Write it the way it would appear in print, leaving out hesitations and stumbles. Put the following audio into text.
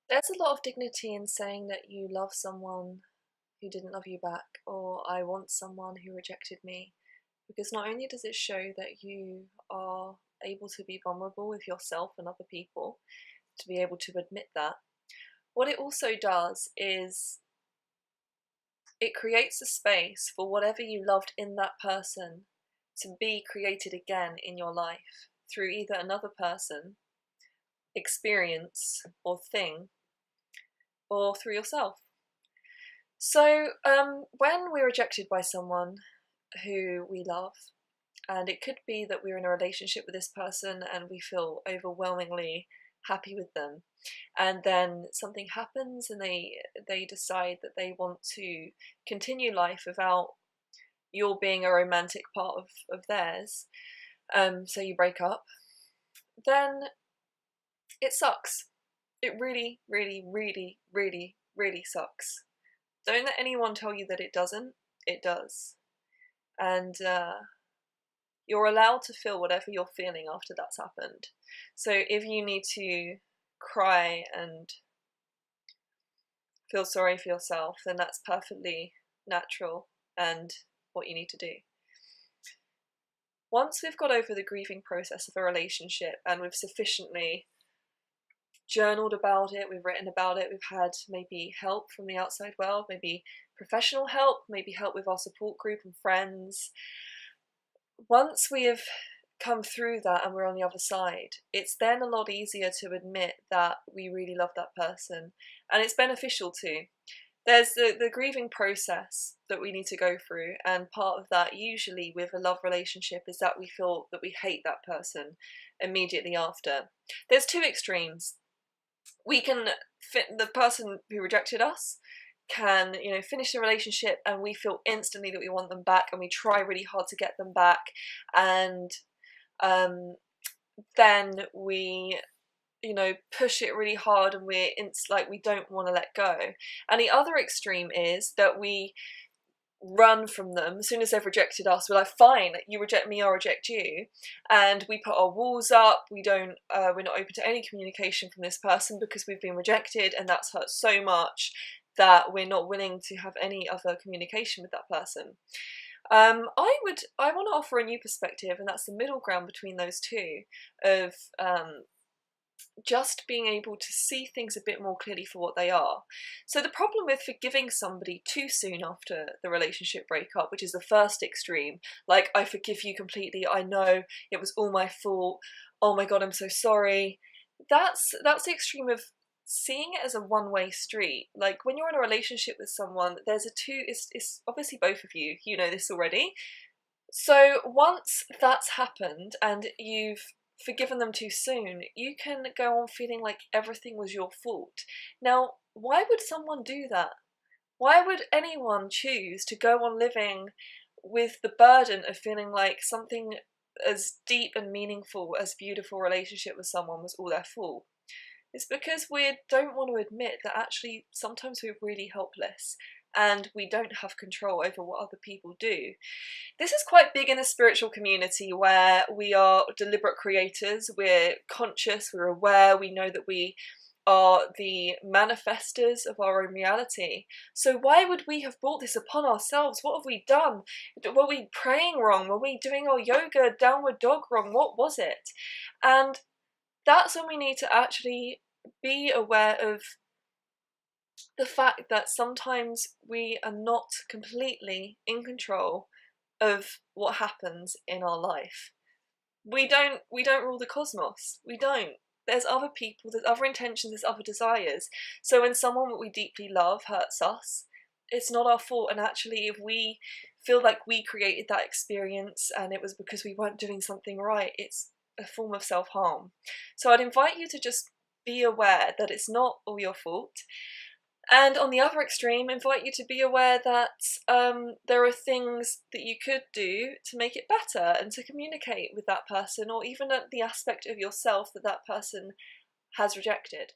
There's a lot of dignity in saying that you love someone who didn't love you back, or I want someone who rejected me, because not only does it show that you are able to be vulnerable with yourself and other people, to be able to admit that, what it also does is it creates a space for whatever you loved in that person to be created again in your life through either another person, experience, or thing, or through yourself. So, when we're rejected by someone who we love, and it could be that we're in a relationship with this person and we feel overwhelmingly happy with them, and then something happens and they decide that they want to continue life without your being a romantic part of theirs, so you break up, then it sucks. It really, really, really, really, really sucks. Don't let anyone tell you that it doesn't. It does. And you're allowed to feel whatever you're feeling after that's happened. So if you need to cry and feel sorry for yourself, then that's perfectly natural and what you need to do. Once we've got over the grieving process of a relationship and we've sufficiently journaled about it, we've written about it, we've had maybe help from the outside world, maybe professional help, maybe help with our support group and friends. Once we have come through that and we're on the other side, it's then a lot easier to admit that we really love that person, and it's beneficial too. There's the grieving process that we need to go through, and part of that, usually with a love relationship, is that we feel that we hate that person immediately after. There's two extremes. We can fit the person who rejected us can, finish the relationship and we feel instantly that we want them back and we try really hard to get them back, and then we push it really hard and it's like we don't want to let go. And the other extreme is that we run from them as soon as they've rejected us. We're like, fine, you reject me, I'll reject you, and we put our walls up. We're not open to any communication from this person because we've been rejected, and that's hurt so much that we're not willing to have any other communication with that person. I want to offer a new perspective, and that's the middle ground between those two, of just being able to see things a bit more clearly for what they are. So the problem with forgiving somebody too soon after the relationship breakup, which is the first extreme, like, I forgive you completely, I know it was all my fault, oh my god, I'm so sorry, that's the extreme of seeing it as a one-way street. Like, when you're in a relationship with someone, it's obviously both of you, you know this already. So once that's happened and you've forgiven them too soon, you can go on feeling like everything was your fault. Now, why would someone do that? Why would anyone choose to go on living with the burden of feeling like something as deep and meaningful as a beautiful relationship with someone was all their fault? It's because we don't want to admit that actually sometimes we're really helpless and we don't have control over what other people do. This is quite big in the spiritual community, where we are deliberate creators, we're conscious, we're aware, we know that we are the manifestors of our own reality. So why would we have brought this upon ourselves? What have we done? Were we praying wrong? Were we doing our yoga downward dog wrong? What was it? And that's when we need to actually be aware of the fact that sometimes we are not completely in control of what happens in our life. We don't rule the cosmos. We don't. There's other people, there's other intentions, there's other desires. So when someone that we deeply love hurts us, it's not our fault. And actually, if we feel like we created that experience and it was because we weren't doing something right, it's a form of self-harm. So I'd invite you to just be aware that it's not all your fault. And on the other extreme, invite you to be aware that there are things that you could do to make it better and to communicate with that person, or even at the aspect of yourself that that person has rejected.